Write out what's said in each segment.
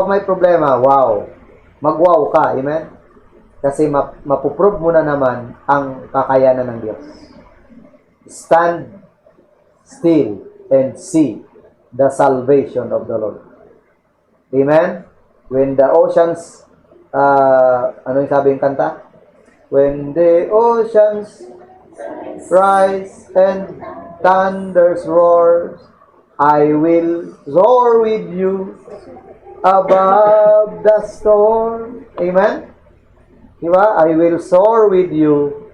may problema, wow. Mag-wow ka, amen? Kasi mapuprove mo na naman ang kakayanan ng Diyos. Stand still and see the salvation of the Lord. Amen? When the oceans, ano yung sabi yung kanta? When the oceans rise and thunders roars, I will soar with you above the storm. Amen? Diba? I will soar with you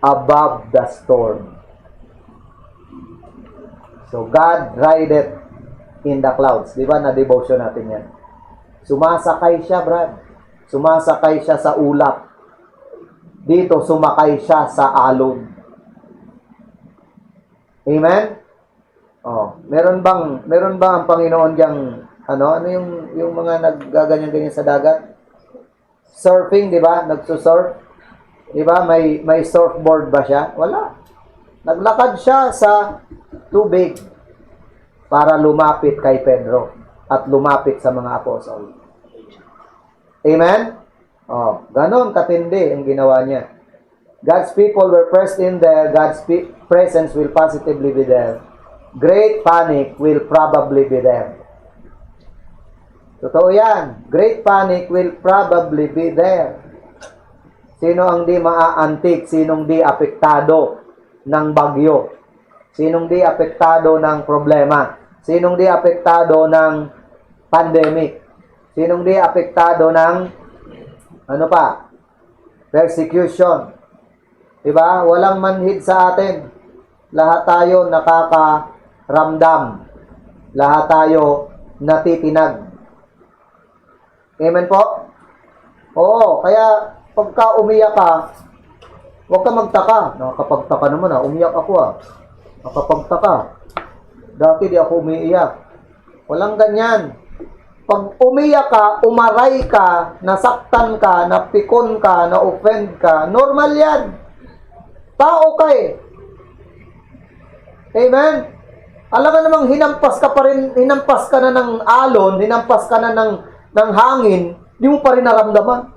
above the storm. So, God rideth in the clouds. Diba? Na-devotion natin yan. Sumasakay siya, Brad. Sumasakay siya sa ulap. Dito, sumakay siya sa alon. Amen? Oh, meron bang ang Panginoon diyang ano yung mga naggaganyan-ganyan sa dagat? Surfing, 'di ba? Nagsusurf. 'Di ba? May surfboard ba siya? Wala. Naglakad siya sa tubig para lumapit kay Pedro at lumapit sa mga apostol. Amen? Oh, ganon katindi ang ginawa niya. God's people were pressed in there. God's presence will positively be there. Great panic will probably be there. Totoo yan. Great panic will probably be there. Sino ang di maaantik? Sinong di apektado ng bagyo? Sinong di apektado ng problema? Sinong di apektado ng pandemic? Sinong di apektado ng ano pa? Persecution. Diba? Walang manhid sa atin. Lahat tayo nakakaramdam. Lahat tayo natitinag. Amen po? Oo, kaya pagka umiyak ka, huwag ka magtaka. Nakakapagtaka naman umiyak ako Nakapagtaka. Dati di ako umiiyak. Walang ganyan. Pag umiyak ka, umaray ka, nasaktan ka, napikon ka, na-offend ka, normal yan. Tao ka eh. Amen? Alam ka namang hinampas ka na ng alon, hinampas ka na ng hangin, di mo pa rin naramdaman.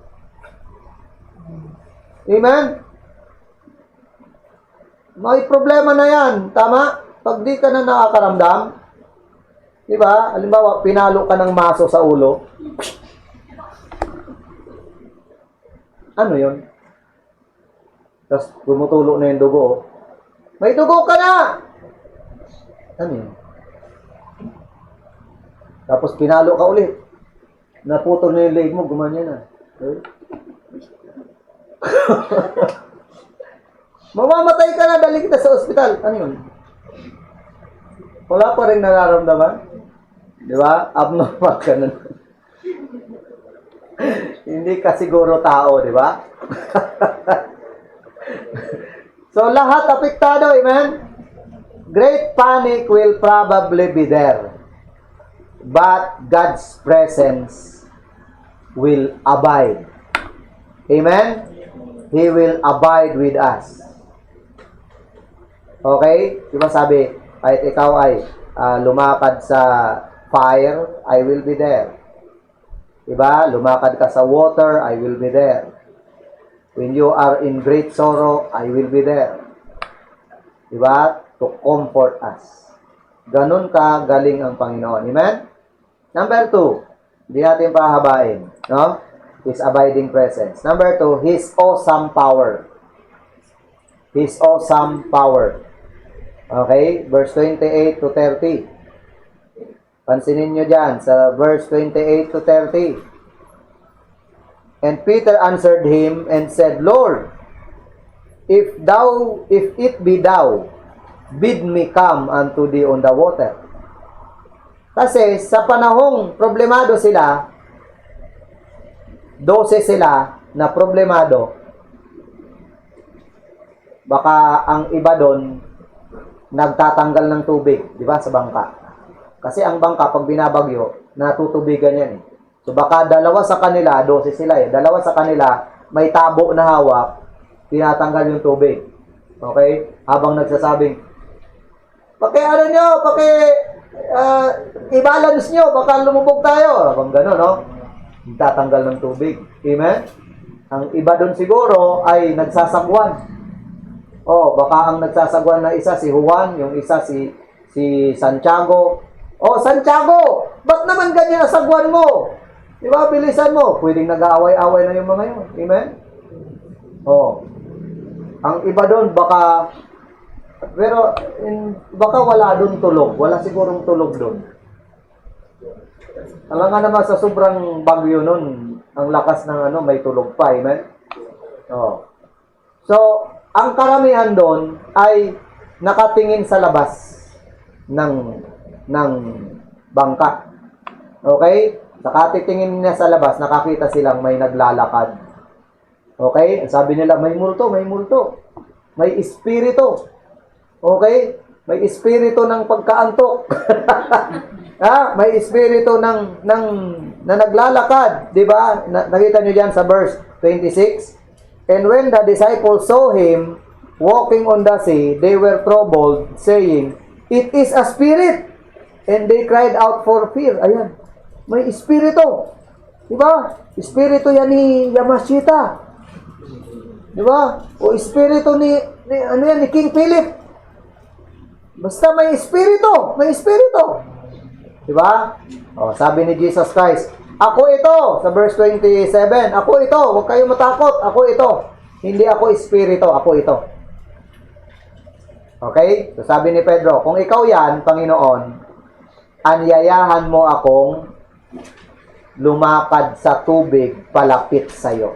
Amen? May problema na yan, tama? Pag di ka na nakakaramdam, di ba? Halimbawa, pinalo ka ng maso sa ulo. Ano yun? Tapos tumutulo na yung dugo. May dugo ka na! Ano yun? Tapos pinalo ka ulit. Naputol na yung leg mo, gumanyan na. Okay? Mamamatay ka na, dali kita sa ospital. Ano yun? Wala pa rin nararamdaman? Di ba? Abnormal ka na. Hindi ka siguro tao, di ba? So, lahat apektado, amen? Great panic will probably be there. But God's presence will abide. Amen? He will abide with us. Okay? Diba sabi, kahit ikaw ay lumakad sa fire, I will be there. Diba? Lumakad ka sa water, I will be there. When you are in great sorrow, I will be there. Diba? To comfort us. Ganun ka galing ang Panginoon. Amen? Number 2, hindi natin pahabain. No? His abiding presence. Number 2, His awesome power. His awesome power. Okay? Verse 28 to 30. Pansinin nyo dyan sa verse 28 to 30. And Peter answered him and said, Lord, if it be thou, bid me come unto thee on the water. Kasi sa panahong problemado sila, 12 sila na problemado, baka ang iba doon nagtatanggal ng tubig, di ba, sa bangka. Kasi ang bangka, pag binabagyo, natutubigan yan eh. So baka dalawa sa kanila, 12 sila eh, dalawa sa kanila, may tabo na hawak, tinatanggal yung tubig. Okay? Habang nagsasabing, i-balance nyo, baka lumubog tayo. Kung gano'n, no? Tatanggal ng tubig. Amen? Ang iba doon siguro ay nagsasagwan. Baka ang nagsasagwan na isa si Juan, yung isa si Santiago. Santiago, ba't naman ganyan asagwan mo? Diba, bilisan mo. Pwedeng nag-aaway-away na yung mga yun. Amen? Ang iba doon, baka wala doon tulog. Wala sigurong tulog doon. Alam nga naman sa sobrang bagyo nun, ang lakas ng may tulog pa. Amen? So, ang karamihan doon ay nakatingin sa labas ng bangka. Okay? Nakatitingin niya sa labas, nakakita silang may naglalakad. Okay? Sabi nila, may multo, may multo. May espiritu. Okay? May espiritu ng pagkaantok. May espiritu na naglalakad. Diba? Nakita nyo dyan sa verse 26. And when the disciples saw him walking on the sea, they were troubled, saying, "It is a spirit." And they cried out for fear. Ayan. May espiritu. Diba? Espiritu yan ni Yamashita. Diba? O espiritu ni King Philip. Basta may espiritu. May espiritu. Diba? Sabi ni Jesus Christ, ako ito, sa verse 27, ako ito, huwag kayong matakot, ako ito. Hindi ako espiritu, ako ito. Okay? So sabi ni Pedro, kung ikaw yan, Panginoon, anyayahan mo akong lumakad sa tubig palapit sa iyo.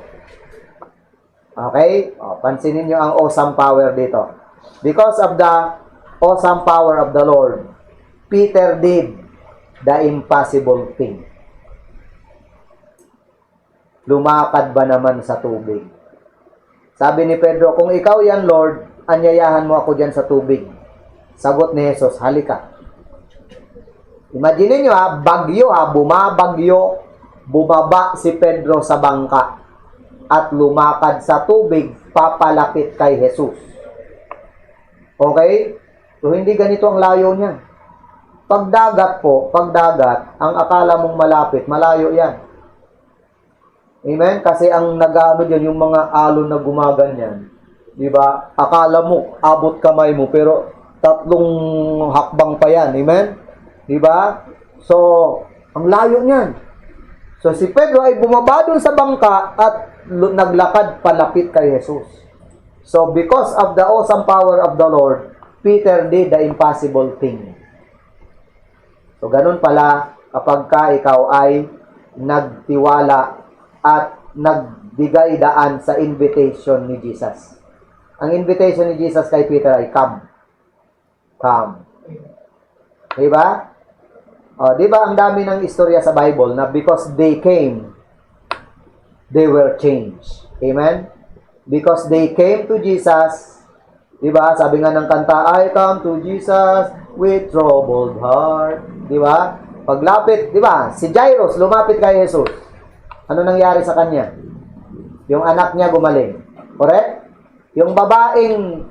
Okay? Pansinin nyo ang awesome power dito. Because of the awesome power of the Lord, Peter did the impossible thing. Lumakad ba naman sa tubig? Sabi ni Pedro, kung ikaw yan, Lord, anyayahan mo ako dyan sa tubig. Sagot ni Jesus, halika. Imagine nyo bagyo bumabagyo, bumaba si Pedro sa bangka at lumakad sa tubig papalapit kay Jesus. Okay? So, hindi ganito ang layo niya. Pagdagat, ang akala mong malapit, malayo yan. Amen? Kasi ang nag-ano dyan, yung mga alon na gumaganyan, di ba? Akala mo, abot kamay mo, pero 3 hakbang pa yan. Amen? Di ba? So, ang layo niyan. So, si Pedro ay bumaba dun sa bangka at naglakad palapit kay Jesus. So, because of the awesome power of the Lord, Peter did the impossible thing. So, ganun pala kapag ikaw ay nagtiwala at nagbigay daan sa invitation ni Jesus. Ang invitation ni Jesus kay Peter ay come. Come. Diba? Diba ang dami ng istorya sa Bible na because they came, they were changed. Amen? Because they came to Jesus, diba? Sabi nga ng kanta, I come to Jesus with troubled heart. Diba? Paglapit, diba? Si Jairus lumapit kay Jesus. Ano nangyari sa kanya? Yung anak niya gumaling. Correct? Yung babaeng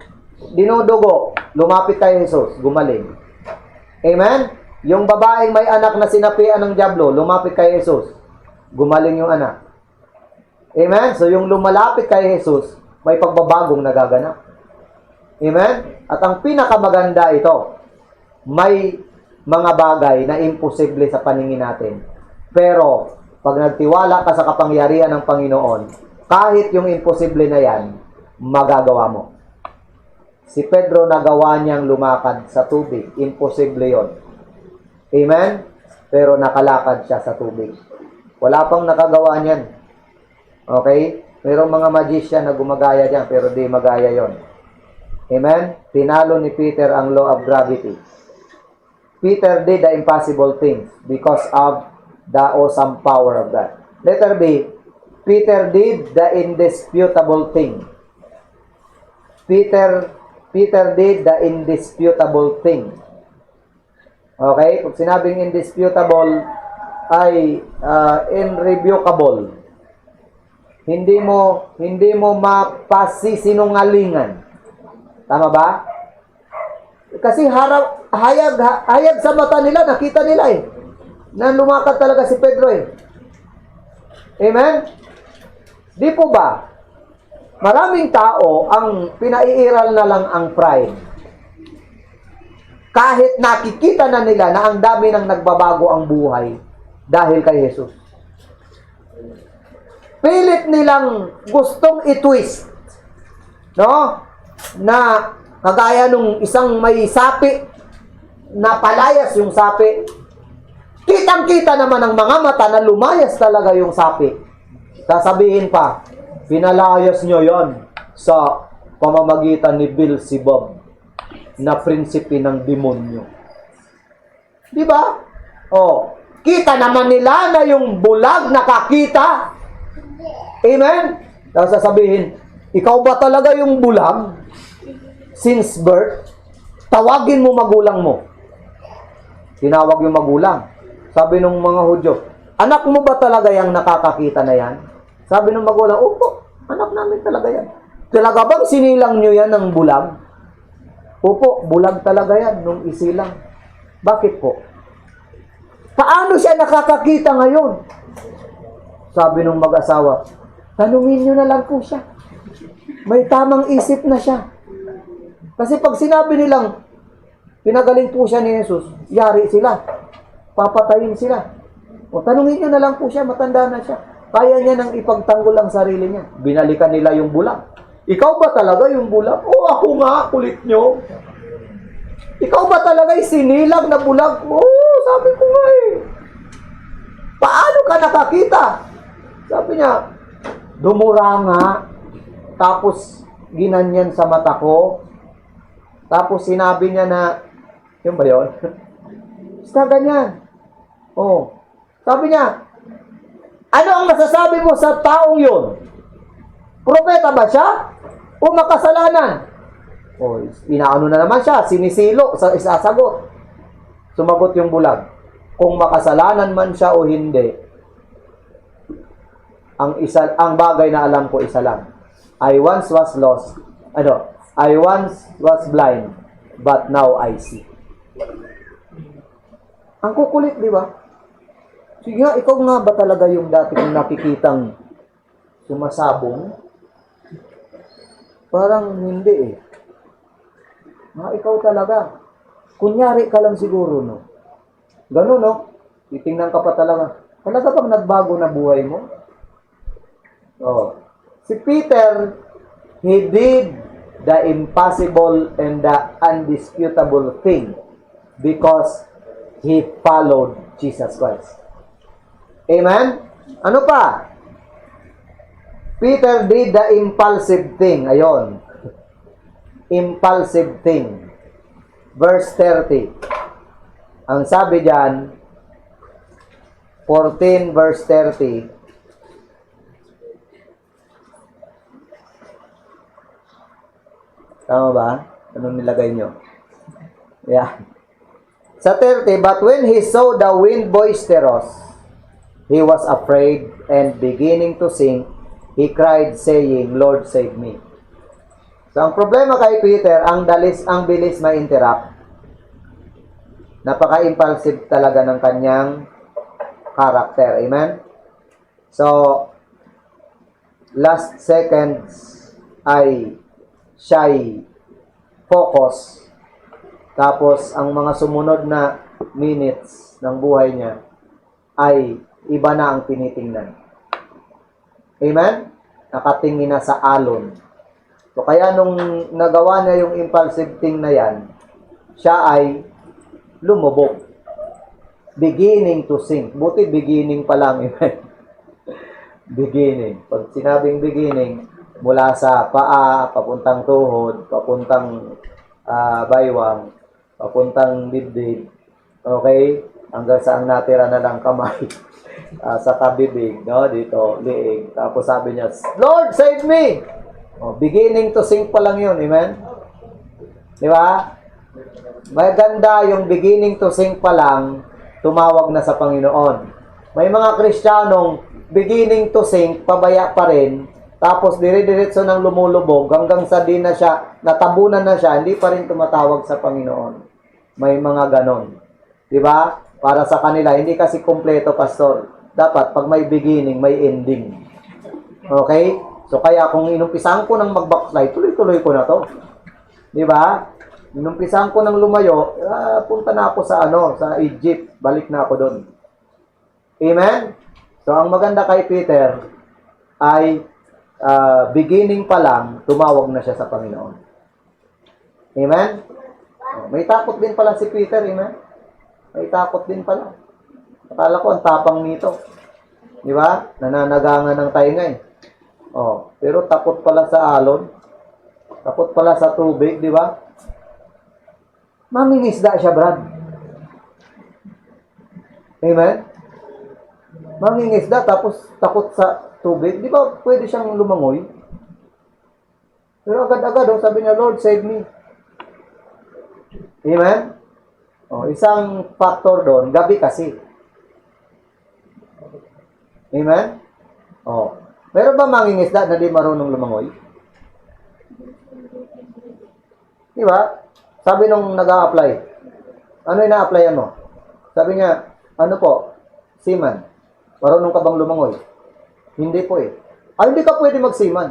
dinudugo, lumapit kay Jesus, gumaling. Amen? Yung babaeng may anak na sinapian ng dyablo, lumapit kay Jesus, gumaling yung anak. Amen? So yung lumalapit kay Jesus, may pagbabagong nagaganap. Amen? At ang pinakamaganda ito, may mga bagay na imposible sa paningin natin. Pero, pag nagtiwala ka sa kapangyarihan ng Panginoon, kahit yung imposible na yan, magagawa mo. Si Pedro nagawa niyang lumakad sa tubig. Imposible yon. Amen? Pero nakalakad siya sa tubig. Wala pang nakagawa niyan. Okay? Mayroong mga magician na gumagaya diyan, pero di magaya yon. Amen? Tinalo ni Peter ang law of gravity. Peter did the impossible things because of the awesome power of God. Letter B, Peter did the indisputable thing. Peter did the indisputable thing. Okay? Pag sinabing indisputable, ay irrevocable. Hindi mo mapasisinungalingan. Tama ba? Kasi hayag sa mata nila, nakita nila eh, na lumakad talaga si Pedro eh. Amen? Di po ba? Maraming tao, ang pinaiiral na lang ang pride. Kahit nakikita na nila na ang dami nang nagbabago ang buhay dahil kay Jesus. Pilit nilang gustong i-twist, no? Na kagaya nung isang may sapi, na palayas yung sapi. Kitang-kita naman ng mga mata na lumayas talaga yung sapi. Sasabihin pa, pinalayas nyo yon sa pamamagitan ni Beelzebub, na prinsipe ng demonyo. Di ba? Oh, kita naman nila na yung bulag nakakita. Amen? Tapos sasabihin, ikaw ba talaga yung bulag? Since birth, tawagin mo magulang mo. Tinawag yung magulang. Sabi ng mga Hudyo, anak mo ba talaga yung nakakakita na yan? Sabi ng magulang, opo, anak namin talaga yan. Talaga bang sinilang nyo yan ng bulag? Opo, bulag talaga yan nung isilang. Bakit po? Paano siya nakakakita ngayon? Sabi ng mag-asawa, tanungin nyo na lang po siya. May tamang isip na siya. Kasi pag sinabi nilang, pinagaling po siya ni Jesus, yari sila. Papatayin sila. O tanungin nyo na lang po siya, matanda na siya. Kaya niya nang ipagtanggol ang sarili niya. Binalikan nila yung bulag. Ikaw ba talaga yung bulag? O ako nga, kulit nyo. Ikaw ba talaga yung sinilang na bulag? Oo, sabi ko nga eh. Paano ka nakakita? Sabi niya, dumura nga. Tapos, ginanyan sa mata ko. Tapos, sinabi niya na, yun ba yun? Basta ganyan. Oh. Sabi niya, ano ang masasabi mo sa taong yun? Propeta ba siya? O makasalanan? O, inaano na naman siya, sinisilo sa isasagot. Sumagot yung bulag. Kung makasalanan man siya o hindi, ang bagay na alam ko isa lang. I once was lost. I once was blind, but now I see. Ang kukulit, di ba? Sige nga, ikaw nga ba talaga yung dati kong nakikitang sumasabong? Parang hindi eh. Ikaw talaga. Kunyari ka lang siguro, no? Ganun, no? Titingnan ka pa talaga. Talaga bang nagbago na buhay mo? Oh. Si Peter, he did the impossible and the undisputable thing because he followed Jesus Christ. Amen? Ano pa? Peter did the impulsive thing. Ayon. Impulsive thing. Verse 30. Ang sabi diyan, 14 verse 30. Tama ba? Anong nilagay nyo? Yeah. Sa 30, but when he saw the wind boisterous, he was afraid, and beginning to sink, he cried, saying, Lord, save me. So, ang problema kay Peter, ang bilis ma-interrupt. Napaka-impulsive talaga ng kanyang character. Amen? So, last seconds ay siya'y focus. Tapos, ang mga sumunod na minutes ng buhay niya ay iba na ang tinitingnan. Amen? Nakatingin na sa alon. So, kaya nung nagawa niya yung impulsive thing na yan, siya ay lumubog. Beginning to sink. Buti beginning pa lang. Amen? Beginning. Pag sinabing beginning, mula sa paa, papuntang tuhod, papuntang baywang, papuntang dibdib, okay? Hanggang saan natira na lang kamay, sa kabibig, no? Dito, liig. Tapos sabi niya, Lord, save me! Beginning to sink pa lang yun, amen? Di ba? Maganda yung beginning to sink pa lang, tumawag na sa Panginoon. May mga Kristiyanong beginning to sink, pabaya pa rin, tapos dire-diretso ng lumulubog hanggang sa di na siya, natabunan na siya, hindi pa rin tumatawag sa Panginoon. May mga ganon. Di ba? Para sa kanila, hindi kasi kumpleto, pastor. Dapat, pag may beginning, may ending. Okay? So, kaya kung inumpisahan ko ng mag-backslide, tuloy-tuloy ko na to. Di ba? Inumpisahan ko ng lumayo, punta na ako sa sa Egypt. Balik na ako doon. Amen? So, ang maganda kay Peter ay beginning pa lang, tumawag na siya sa Panginoon. Amen? May takot din pala si Peter, amen? May takot din pala. Akala ko ang tapang nito. Di ba? Nananagangan ng tainga eh. Pero takot pala sa alon. Takot pala sa tubig, di ba? Mangingisda siya, Brad. Amen? Mangingisda tapos takot sa tubig. Di ba pwede siyang lumangoy? Pero agad-agad, sabi niya, Lord, save me. Amen? Isang factor doon, gabi kasi. Amen? Meron ba mangingisda na di marunong lumangoy? Di ba? Sabi nung nag-a-apply, ano yung na-applyan mo? Sabi niya, ano po? Seaman. Marunong ka bang lumangoy? Hindi po eh. Hindi ka pwede magsiman.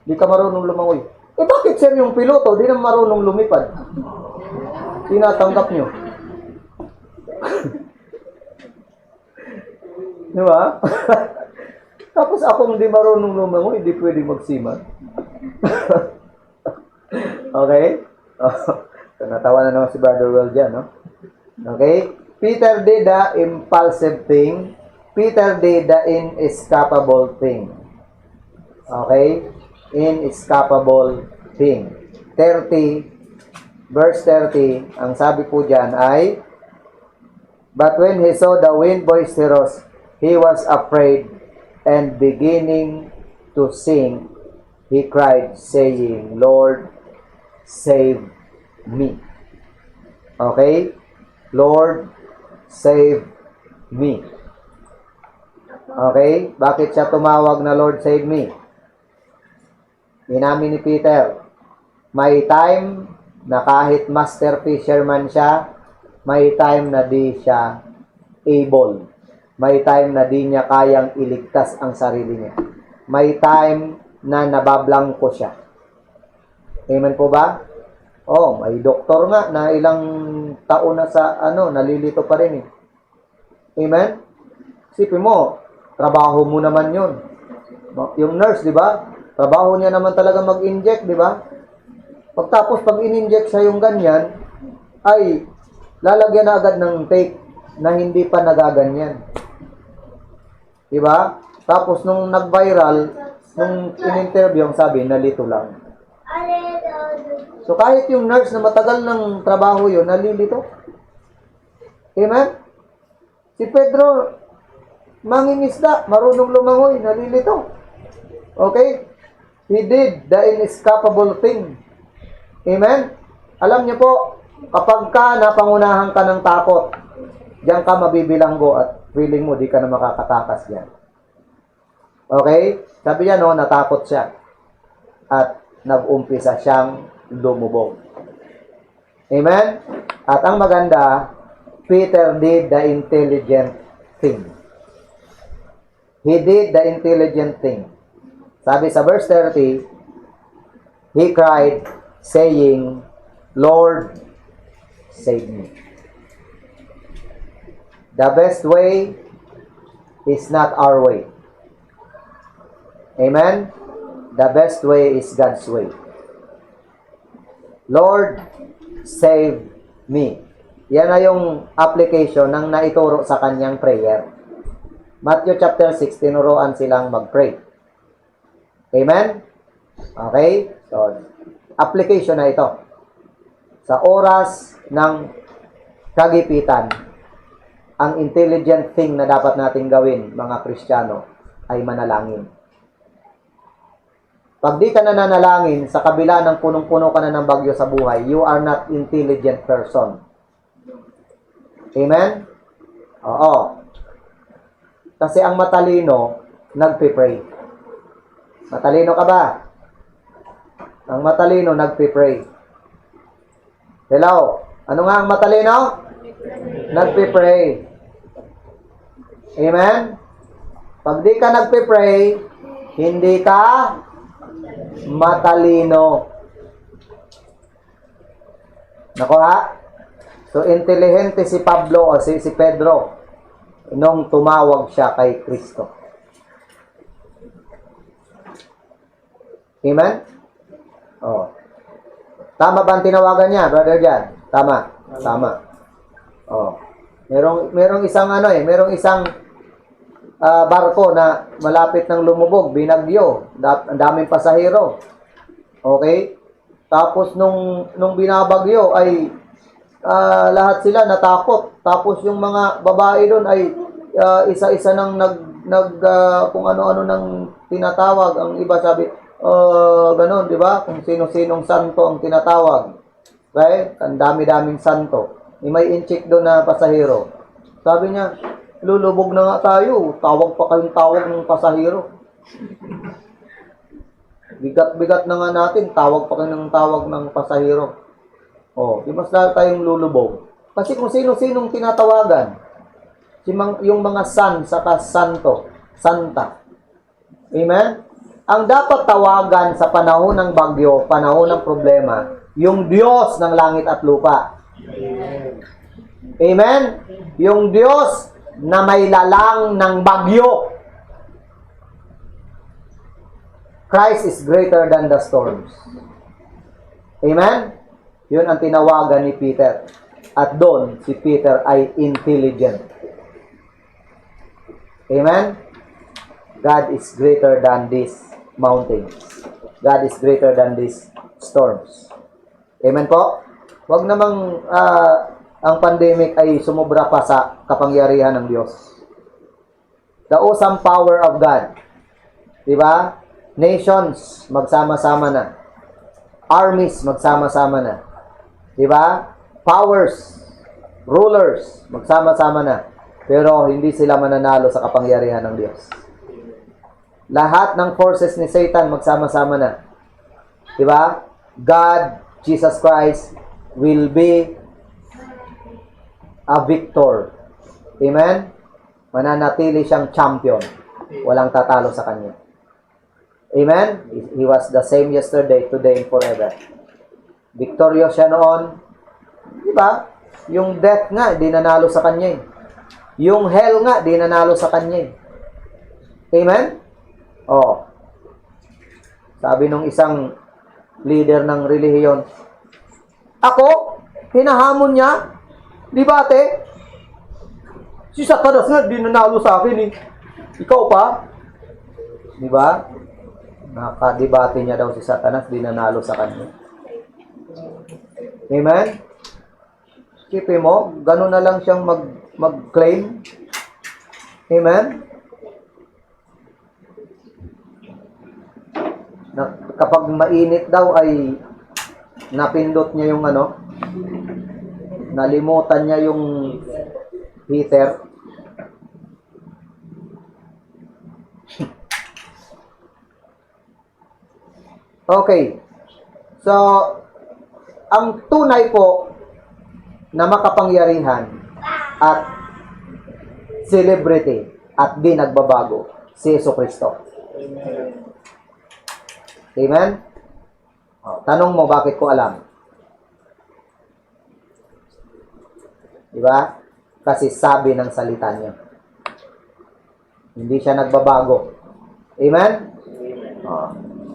Hindi ka marunong lumangoy. Bakit sir yung piloto, di na marunong lumipad? Tinatanggap nyo. Di ba? Tapos ako hindi marunong lumangoy, hindi pwede magsiman. Okay? So, natawa na naman si Brother Will dyan, no? Okay? Peter did the impulsive thing. Peter did the inescapable thing. Okay? Inescapable thing. 30, verse 30, ang sabi po dyan ay, but when he saw the wind boisterous, he was afraid, and beginning to sink, he cried, saying, Lord, save me. Okay? Lord, save me. Okay? Bakit siya tumawag na Lord, save me? Inamin ni Peter, may time na kahit master fisherman siya, may time na di siya able. May time na di niya kayang iligtas ang sarili niya. May time na nabablangko siya. Amen po ba? May doktor nga na ilang taon na sa nalilito pa rin eh. Amen? Sipin mo, trabaho mo naman yun. Yung nurse, di ba? Trabaho niya naman talaga mag-inject, di ba? Pagtapos, pag in-inject siya yung ganyan, ay lalagyan na agad ng tape na hindi pa nagaganyan. Di ba? Tapos, nung nag-viral, nung in-interview, ang sabi, nalito lang. So, kahit yung nurse na matagal ng trabaho yun, nalilito. Amen? Si Pedro, mangingisda, marunong lumangoy, nalilito. Okay? He did the inescapable thing. Amen? Alam niyo po, kapag ka napangunahan ka ng takot, diyan ka mabibilanggo at feeling mo, di ka na makakatakas diyan. Okay? Sabi niya, natakot siya. At nag-umpisa siyang lumubog. Amen? At ang maganda, Peter did the intelligent thing. He did the intelligent thing. Sabi sa verse 30, he cried, saying, Lord, save me. The best way is not our way. Amen? The best way is God's way. Lord, save me. Yan na yung application ng naituro sa kanyang prayer. Matthew chapter 6, tinuruan silang mag-pray. Amen? Okay? So, application na ito. Sa oras ng kagipitan, ang intelligent thing na dapat nating gawin, mga Kristiyano, ay manalangin. Pag di ka na nanalangin, sa kabila ng punong-puno ka na ng bagyo sa buhay, you are not intelligent person. Amen? Oo. Kasi ang matalino, nagpe-pray. Matalino ka ba? Ang matalino, nagpipray. Hello? Ano nga ang matalino? Nagpipray. Amen? Pag di ka nagpipray, hindi ka matalino. Nako ha? So, intelihente si Pablo o si Pedro nung tumawag siya kay Kristo. Amen? Oh. Tama ba ang tinawagan niya, brother Jan? Tama. Tama. Oh. Merong isang merong isang barko na malapit ng lumubog, binagyo, ang daming pasahero. Okay? Tapos nung binabagyo ay lahat sila natakot. Tapos yung mga babae doon ay isa-isa nang kung ano-ano nang tinatawag. Ang iba sabi, ganun, di ba? Kung sino-sinong santo ang tinatawag. Okay? Ang dami-daming santo. May inchik doon na pasahero. Sabi niya, lulubog na nga tayo. Tawag pa kayong tawag ng pasahero. Bigat-bigat na nga natin. Tawag pa kayo ng tawag ng pasahero. Di mas lahat tayong lulubog. Kasi kung sino-sinong tinatawagan, yung mga san, saka santo, santa. Amen? Ang dapat tawagan sa panahon ng bagyo, panahon ng problema, yung Diyos ng langit at lupa. Amen? Yung Diyos na may lalang ng bagyo. Christ is greater than the storms. Amen? Yun ang tinawagan ni Peter. At doon, si Peter ay intelligent. Amen? God is greater than these mountains. God is greater than these storms. Amen po? Huwag namang ang pandemic ay sumubra pa sa kapangyarihan ng Diyos. The awesome power of God. Diba? Nations, magsama-sama na. Armies, magsama-sama na. Diba? Powers, rulers, magsama-sama na. Pero hindi sila mananalo sa kapangyarihan ng Diyos. Lahat ng forces ni Satan magsama-sama na. Diba? God, Jesus Christ, will be a victor. Amen? Mananatili siyang champion. Walang tatalo sa kanya. Amen? He was the same yesterday, today, and forever. Victorious siya noon. Diba? Yung death nga, di nanalo sa kanya. Yung hell nga, di nanalo sa kanya. Amen? Sabi nung isang leader ng relihiyon, ako, hinahamon niya, di ba ate? Si Satanas nga, di nanalo sa akin Ikaw pa? Di ba? Nakadebate niya daw si Satanas, di nanalo sa kanya. Amen? Isipin mo, gano'n na lang siyang mag-claim. Amen? Kapag mainit daw ay napindot niya yung nalimutan niya yung heater. Okay. So, ang tunay po na makapangyarihan at celebrity at di nagbabago, si Jesucristo. Amen? Tanong mo, bakit ko alam? Diba? Kasi sabi ng salita niya. Hindi siya nagbabago. Amen?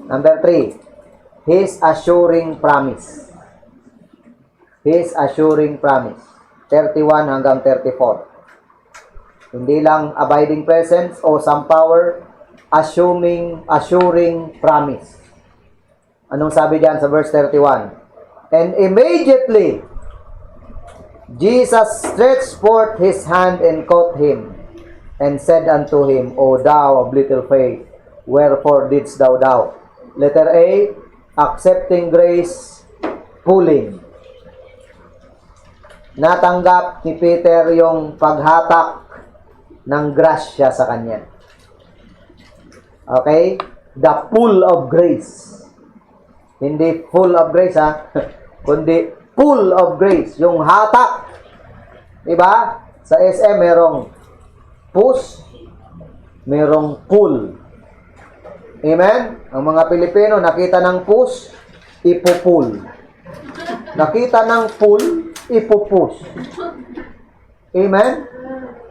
Number 3, His assuring promise. His assuring promise. 31 hanggang 34. Hindi lang abiding presence o some power, assuring promise. Anong sabi diyan sa verse 31? And immediately, Jesus stretched forth his hand and caught him, and said unto him, O thou of little faith, wherefore didst thou doubt? Letter A, accepting grace, pulling. Natanggap ni Peter yung paghatak ng grasya sa kanya. Okay? The full of grace. Hindi full of grace, ha? Kundi full of grace. Yung hatak. Diba? Sa SM, merong push, merong pull. Amen? Ang mga Pilipino, nakita ng push, ipupull. Nakita ng pull, ipupush. Amen?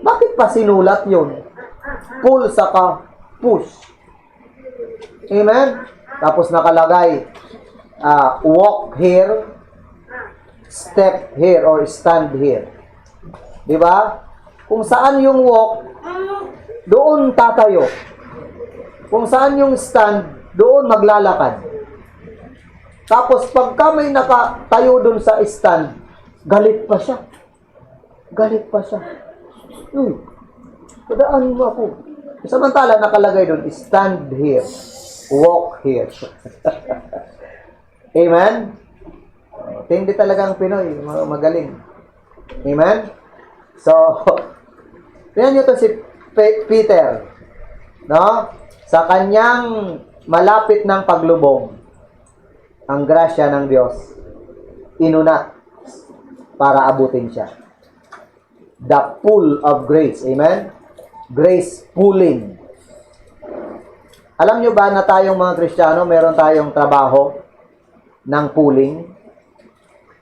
Bakit pa sinulat yun? Pull saka push. Amen? Tapos nakalagay, walk here, step here, or stand here. Diba? Kung saan yung walk, doon tatayo. Kung saan yung stand, doon maglalakad. Tapos pagka may nakatayo doon sa stand, galit pa siya. Galit pa siya. Padaan mo ako. Samantala nakalagay doon, stand here, walk here. Amen? Hindi talagang Pinoy, magaling. Amen? So, tingnan nyo to si Peter, no? Sa kanyang malapit ng paglubog, ang grasya ng Diyos, inunat para abutin siya. The pull of grace. Amen? Grace pulling. Alam nyo ba na tayong mga Kristiyano, meron tayong trabaho ng pulling?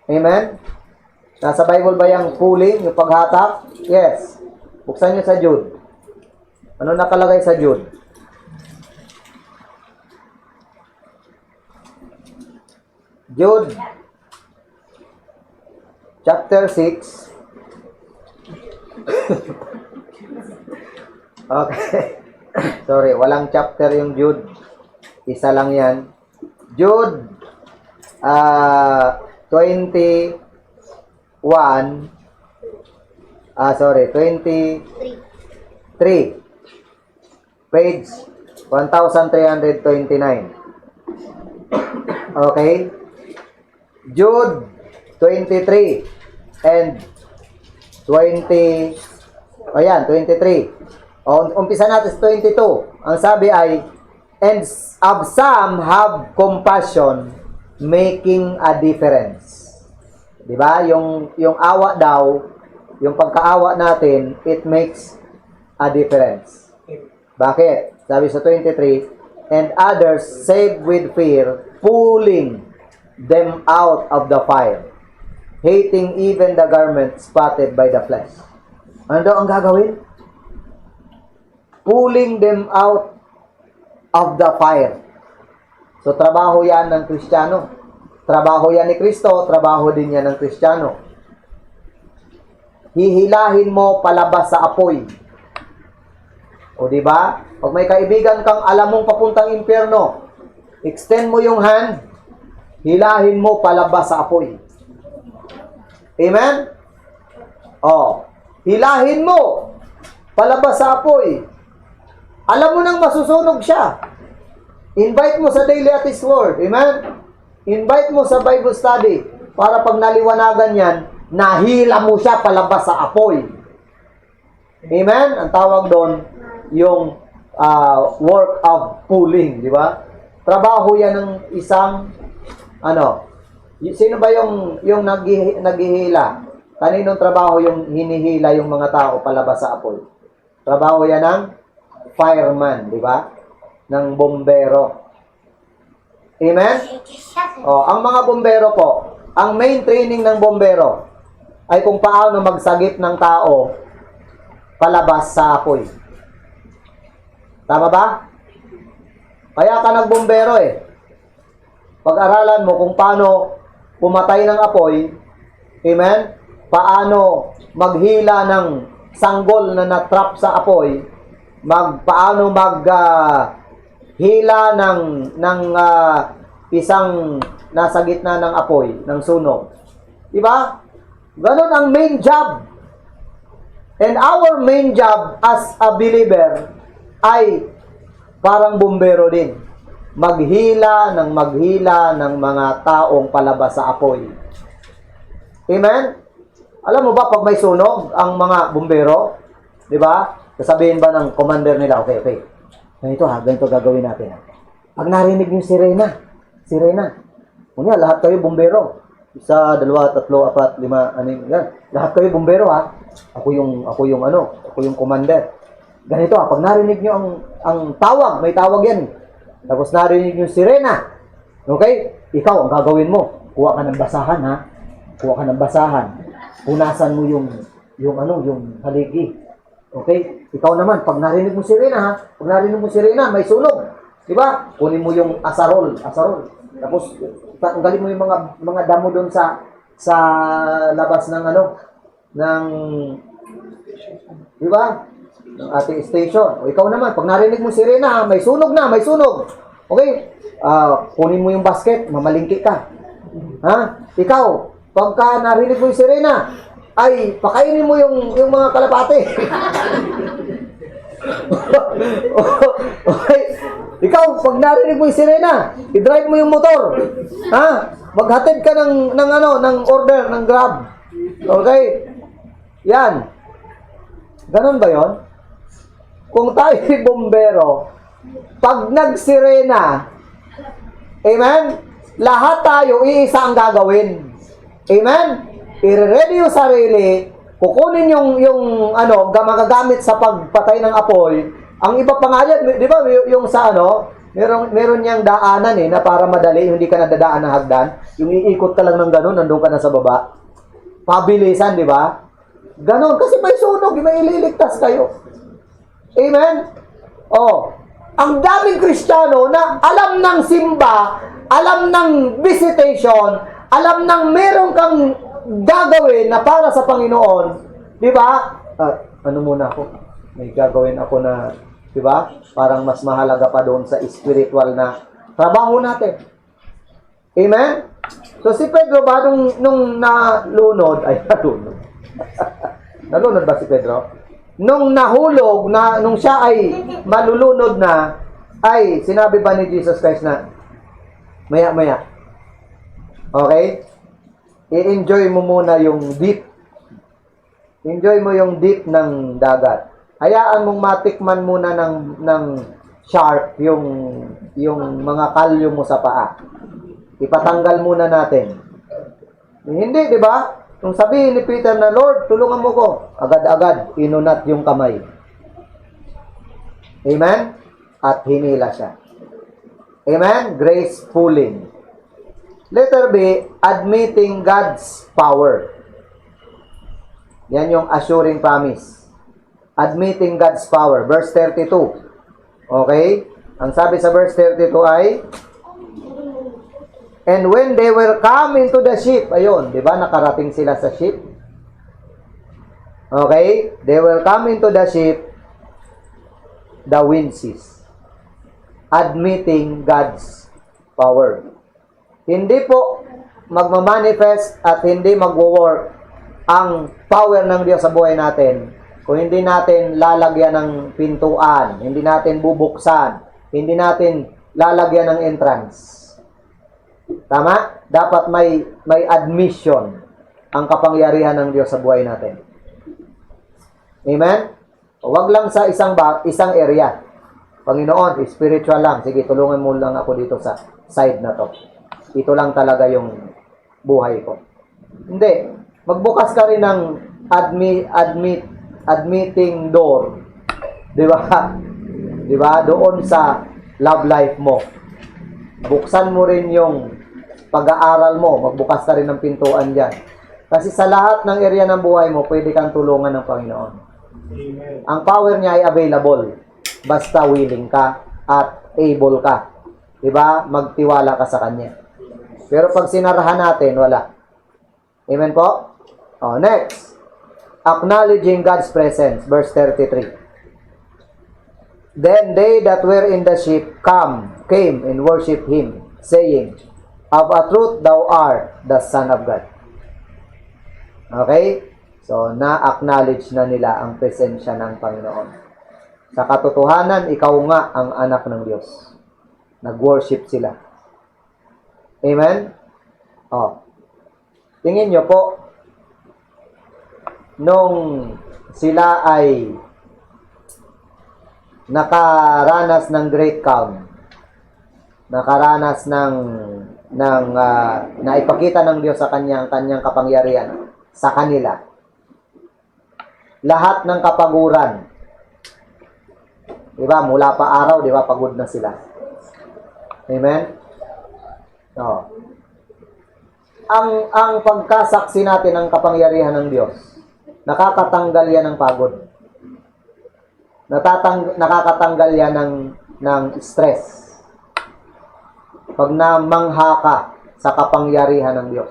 Amen? Nasa Bible ba yung pulling, yung paghatak? Yes. Buksan nyo sa Jude. Ano nakalagay sa Jude? Jude, chapter 6. Okay. Sorry, walang chapter yung Jude. Isa lang yan. Jude 23. Page 1329. Okay? Jude 23 and 20. Ayan, 23. Umpisa natin sa 22. Ang sabi ay, and of some have compassion, making a difference. Diba? Yung awa daw, yung pagkaawa natin, it makes a difference. Bakit? Sabi sa 23, and others save with fear, pulling them out of the fire, hating even the garment spotted by the flesh. Ano daw ang gagawin? Pulling them out of the fire. So, trabaho yan ng Kristiyano. Trabaho yan ni Kristo, trabaho din yan ng Kristiyano. Hihilahin mo palabas sa apoy. O di ba? Pag may kaibigan kang alam mong papuntang impyerno, extend mo yung hand, hilahin mo palabas sa apoy. Amen? Hilahin mo palabas sa apoy. Alam mo nang masusunog siya. Invite mo sa Daily at His Word. Amen? Invite mo sa Bible study para pag naliwanagan yan, nahila mo siya palabas sa apoy. Amen? Ang tawag doon, yung work of pulling, di ba? Trabaho yan ng isang, sino ba yung naghihila? Kaninong trabaho yung hinihila yung mga tao palabas sa apoy? Trabaho yan ng fireman, di ba? Ng bombero. Amen? Ang mga bombero po, ang main training ng bombero ay kung paano magsagip ng tao palabas sa apoy. Tama ba? Kaya ka nagbombero eh. Pag-aralan mo kung paano pumatay ng apoy, amen? Paano maghila ng sanggol na natrap sa apoy, paano hila ng isang nasa gitna ng apoy, ng sunog. Diba? Ganon ang main job. And our main job as a believer ay parang bumbero din. Maghila ng mga taong palabas sa apoy. Amen? Alam mo ba, pag may sunog, ang mga bumbero, di ba? Sasabihin ba ng commander nila, okay. Ganito gagawin natin. Pag narinig yung sirena. Kunya, lahat kayo bumbero. 1, 2, 3, 4, 5, 6, yan. Lahat kayo bumbero ha. Ako yung commander. Ganito ha, pag narinig nyo ang tawag, may tawag yan. Tapos narinig yung sirena. Okay? Ikaw, ang gagawin mo, kuha ka ng basahan ha. Kuha ka ng basahan. Punasan mo yung haligi. Okay? Ikaw naman, pag narinig mo sirena ha, pag narinig mo sirena, may sunog. Diba? Kunin mo yung asarol. Tapos, tanggalin mo yung mga damo doon sa labas ng diba? Ng ating station. O ikaw naman, pag narinig mo sirena, may sunog. Okay? Kunin mo yung basket, mamalingki ka. Ha? Ikaw, pagka narinig mo yung sirena, ay pakainin mo yung mga kalapate. Okay? Ikaw, pag narinig mo yung sirena, i-drive mo yung motor. Ha? Maghatid ka ng order, ng Grab. Okay? Yan. Ganun ba yon? Kung tayo bombero, pag nagsirena, amen? Lahat tayo, iisa ang gagawin. Amen? I-ready yung sarili, kukunin yung magagamit sa pagpatay ng apoy. Ang iba pa nga yan, di ba, yung sa meron niyang daanan na para madali, hindi ka nadadaan ng hagdan. Yung iikot ka lang ng gano'n, nandun ka na sa baba. Pabilisan, di ba? Ganon, kasi may sunog, may ililigtas kayo. Amen? Ang daming Kristiyano na alam ng simba, alam ng visitation, alam ng meron kang gagawin na para sa Panginoon, di ba? Muna ako? May gagawin ako na, di ba? Parang mas mahalaga pa doon sa spiritual na trabaho natin. Amen? So si Pedro ba nung nalunod, nalunod ba si Pedro? Nung nahulog, nung siya ay malulunod na, ay sinabi ba ni Jesus Christ na, maya. Okay? I-enjoy mo muna yung deep. Enjoy mo yung deep ng dagat. Hayaan mong matikman muna ng sharp yung mga kalyo mo sa paa. Ipatanggal muna natin. Hindi, di ba? Kung sabihin ni Peter na, Lord, tulungan mo ko, agad-agad, inunat yung kamay. Amen? At hinila siya. Amen? Grace pulling. Letter B, admitting God's power. Yan yung assuring promise. Admitting God's power. Verse 32. Okay? Ang sabi sa verse 32 ay, and when they were come into the ship, ayun, di ba, nakarating sila sa ship? Okay? They will come into the ship, the wind ceased. Admitting God's power. Hindi po magmamanifest at hindi magwo-work ang power ng Diyos sa buhay natin kung hindi natin lalagyan ng pintuan, hindi natin bubuksan, hindi natin lalagyan ng entrance. Tama? Dapat may admission ang kapangyarihan ng Diyos sa buhay natin. Amen? Huwag lang sa isang area. Panginoon, spiritual lang. Sige, tulungan mo lang ako dito sa side na to. Ito lang talaga yung buhay ko. Hindi. Magbukas ka rin ng admitting door. Di ba? Di ba? Doon sa love life mo. Buksan mo rin yung pag-aaral mo. Magbukas ka rin ng pintuan dyan. Kasi sa lahat ng area ng buhay mo, pwede kang tulungan ng Panginoon. Amen. Ang power niya ay available. Basta willing ka at able ka. Diba? Magtiwala ka sa Kanya. Pero pag sinarahan natin, wala. Amen po? Next. Acknowledging God's presence. Verse 33. Then they that were in the ship came and worshiped Him, saying, of a truth, thou art the Son of God. Okay? So, na-acknowledge na nila ang presensya ng Panginoon. Sa katotohanan, ikaw nga ang anak ng Diyos. Nag-worship sila. Amen? Tingin nyo po, nung sila ay nakaranas ng great calm, nakaranas naipakita ng Diyos sa kanyang kapangyarihan sa kanila. Lahat ng kapaguran, di ba? Mula pa araw, di ba? Pagod na sila. Amen? No. Ang pagkasaksi natin ng kapangyarihan ng Diyos, nakakatanggal yan ng pagod. Nakakatanggal yan ng stress. Pag namangha ka sa kapangyarihan ng Diyos.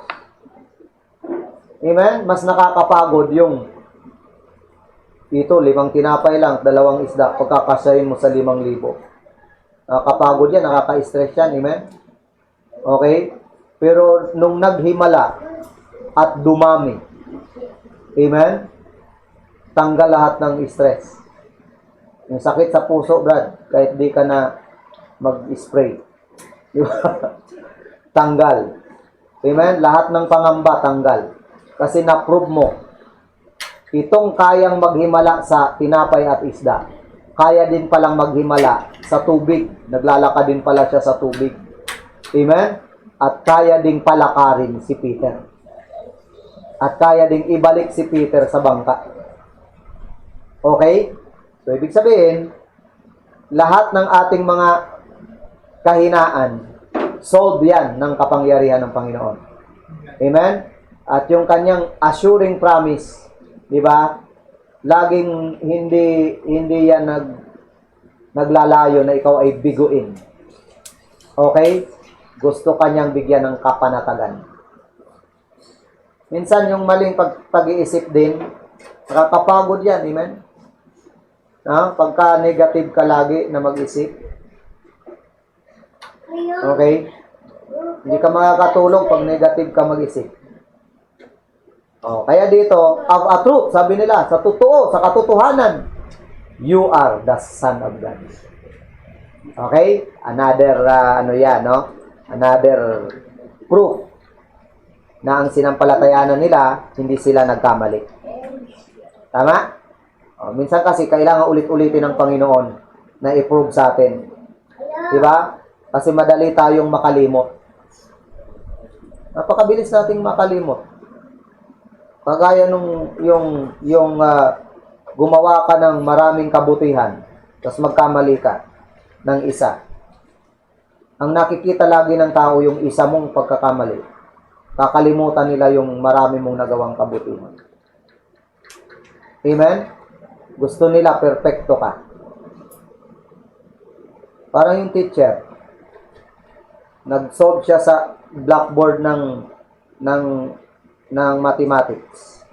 Amen? Mas nakakapagod yung ito, 5 tinapay lang, 2 isda, pagkakasayin mo sa 5,000. Nakakapagod yan, nakaka-stress yan. Amen? Okay? Pero nung naghimala at dumami, amen? Tanggal lahat ng stress. Yung sakit sa puso, Brad, kahit di ka na mag-spray. Tanggal. Amen? Lahat ng pangamba, tanggal. Kasi na-prove mo, itong kayang maghimala sa tinapay at isda, kaya din palang maghimala sa tubig. Naglalakad din pala siya sa tubig. Amen? At kaya ding palakarin si Peter. At kaya ding ibalik si Peter sa bangka. Okay? So, ibig sabihin, lahat ng ating mga kahinaan, solve yan ng kapangyarihan ng Panginoon. Amen? At yung kanyang assuring promise, di ba? Laging hindi yan naglalayo na ikaw ay biguin. Okay? Gusto kanyang bigyan ng kapanatagan. Minsan yung maling pag-iisip din, nakakapagod yan, amen? Pagka negative ka lagi na mag-isip. Okay? Hindi ka makakatulong pag negative ka mag-isip. Kaya dito, of a truth, sabi nila, sa totoo, sa katotohanan, you are the Son of God. Okay? Another, another proof na ang sinampalatayanan nila, hindi sila nagkamali. Tama? Minsan kasi kailangan ulit-ulitin ng Panginoon na i-prove sa atin. Diba? Kasi madali tayong makalimot. Napakabilis nating makalimot. Kagaya nung gumawa ka ng maraming kabutihan, tapos magkamali ka ng isa. Ang nakikita lagi ng tao yung isa mong pagkakamali. Kakalimutan nila yung marami mong nagawang kabutihan. Amen? Gusto nila perfecto ka. Parang yung teacher, nag-solve siya sa blackboard ng mathematics.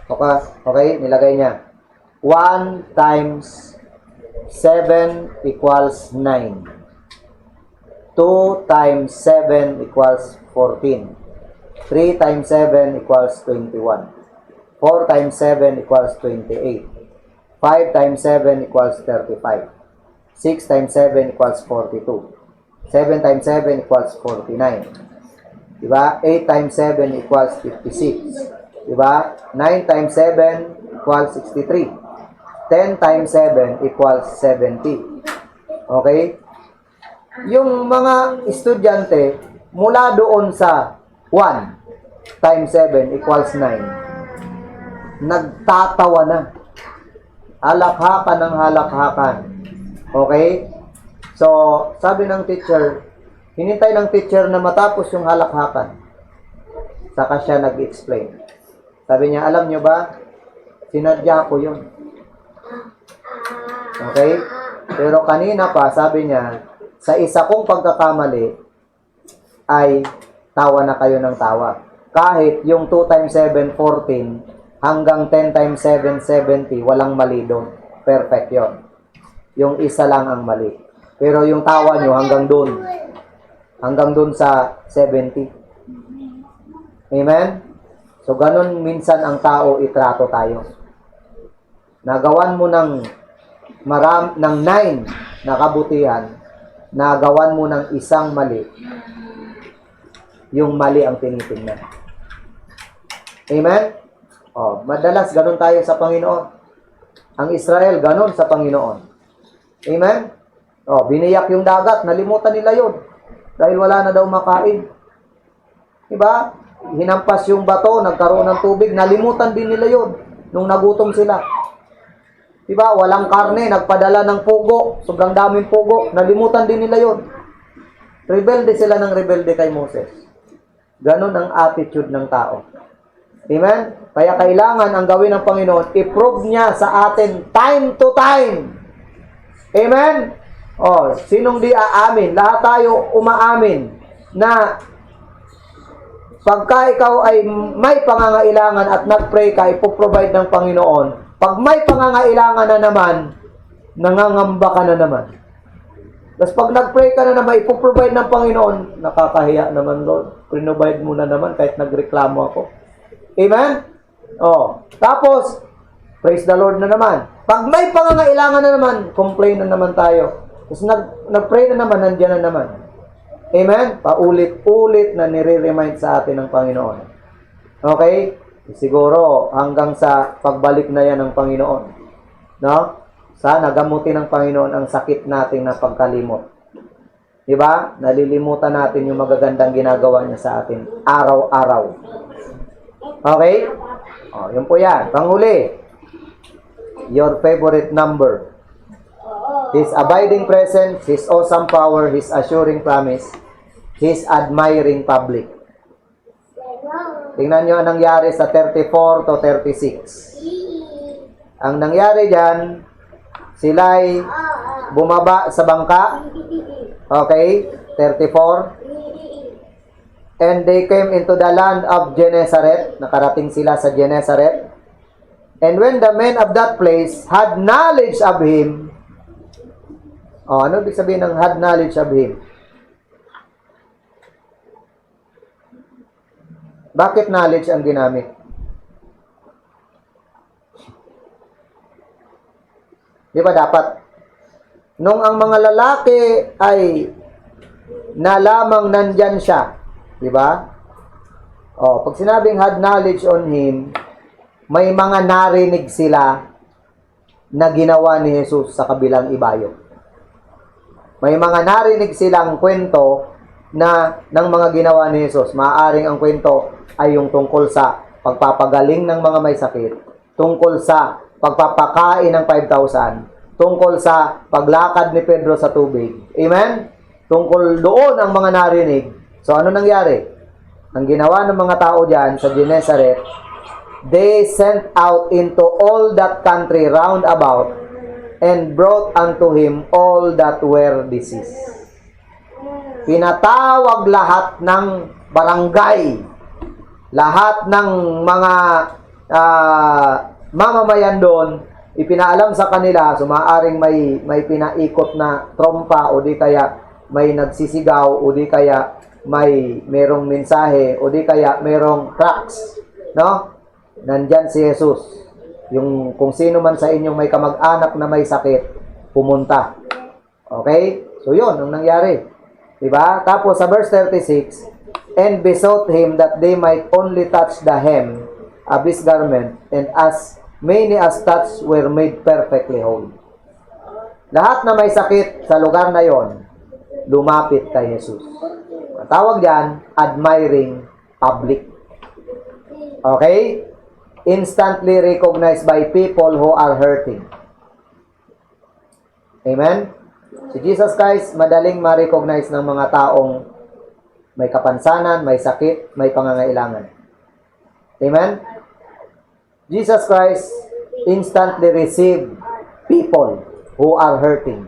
Okay? Nilagay niya. 1 times 7 equals 9. 2 times 7 equals 14. 3 times 7 equals 21. 4 times 7 equals 28. 5 times 7 equals 35. 6 times 7 equals 42. 7 times 7 equals 49. Diba? 8 times 7 equals 56. Diba? 9 times 7 equals 63. 10 times 7 equals 70. Okay? Yung mga estudyante, mula doon sa 1 times 7 equals 9, nagtatawa na. Halakhakan ng halakhakan. Okay? So, sabi ng teacher, hinintay ng teacher na matapos yung halakhakan. Saka siya nag-explain. Sabi niya, alam nyo ba, sinadya ko yun. Okay? Pero kanina pa, sabi niya, sa isa kong pagkakamali, ay tawa na kayo ng tawa. Kahit yung 2 times 7, 14, hanggang 10 times 7, 70, walang mali doon. Perfect yon. Yung isa lang ang mali. Pero yung tawa nyo hanggang doon. Hanggang doon sa 70. Amen? So, ganun minsan ang tao, itrato tayo. Nagawan mo ng 9 na kabutihan, nagawan mo ng isang mali, yung mali ang tinitingnan. Amen? Madalas ganun tayo sa Panginoon. Ang Israel, ganun sa Panginoon. Amen? Biniyak yung dagat, nalimutan nila yun. Dahil wala na daw makain. Diba? Hinampas yung bato, nagkaroon ng tubig, nalimutan din nila yun nung nagutom sila. Diba? Walang karne, nagpadala ng pugo, sobrang daming pugo, nalimutan din nila yun. Rebelde sila ng rebelde kay Moses. Ganon ang attitude ng tao. Amen? Kaya kailangan ang gawin ng Panginoon, i-prove niya sa atin time to time. Amen? Oh, sinong di aamin? Lahat tayo umaamin na pagka ikaw ay may pangangailangan at nag-pray ka, ipoprovide ng Panginoon. Pag may pangangailangan na naman, nangangamba ka na naman. Tapos pag nag-pray ka na naman, ipoprovide ng Panginoon, nakakahiya naman, Lord. Provide mo na naman kahit nagreklamo ako. Amen? Oh. Tapos, praise the Lord na naman. Pag may pangangailangan na naman, complain na naman tayo. Tapos nag-pray na naman, nandiyan na naman. Amen? Paulit-ulit na nire-remind sa atin ng Panginoon. Okay? Siguro, hanggang sa pagbalik na yan ng Panginoon. No? Sana gamutin ng Panginoon ang sakit natin na pagkalimot. Diba? Nalilimutan natin yung magagandang ginagawa niya sa atin araw-araw. Okay? O, yun po yan. Panghuli. Your favorite number. His abiding presence, His awesome power, His assuring promise, His admiring public. Tingnan nyo ang nangyari sa 34 to 36. Ang nangyari dyan, sila'y bumaba sa bangka. Okay? 34. And they came into the land of Gennesaret. Nakarating sila sa Gennesaret. And when the men of that place had knowledge of him, ano ibig sabihin ng had knowledge of him? Bakit knowledge ang ginamit? Di ba dapat? Nung ang mga lalaki ay nalamang nandyan siya, di ba? Pag sinabing had knowledge on him, may mga narinig sila na ginawa ni Jesus sa kabilang ibayo. May mga narinig silang kwento na ng mga ginawa ni Jesus. Maaaring ang kwento ay yung tungkol sa pagpapagaling ng mga may sakit, tungkol sa pagpapakain ng 5,000, tungkol sa paglakad ni Pedro sa tubig. Amen? Tungkol doon ang mga narinig. So, ano nangyari? Ang ginawa ng mga tao dyan sa Gennesaret, they sent out into all that country round about and brought unto him all that were diseased. Pinatawag lahat ng barangay, lahat ng mga mamamayan doon, ipinaalam sa kanila, sumaaring may pinaikot na trompa o di kaya may nagsisigaw o di kaya merong mensahe o di kaya merong cracks, no? Nandyan si Jesus. Yung kung sino man sa inyong may kamag-anak na may sakit, pumunta. Okay? So yun ang nangyari. Diba? Tapos sa verse 36, and besought him that they might only touch the hem of his garment, and as many as touched were made perfectly whole. Lahat na may sakit sa lugar na yon, lumapit kay Jesus. Ang tawag diyan, admiring public. Okay? Instantly recognized by people who are hurting. Amen? Si Jesus Christ, madaling ma-recognize ng mga taong may kapansanan, may sakit, may pangangailangan. Amen? Jesus Christ instantly received people who are hurting.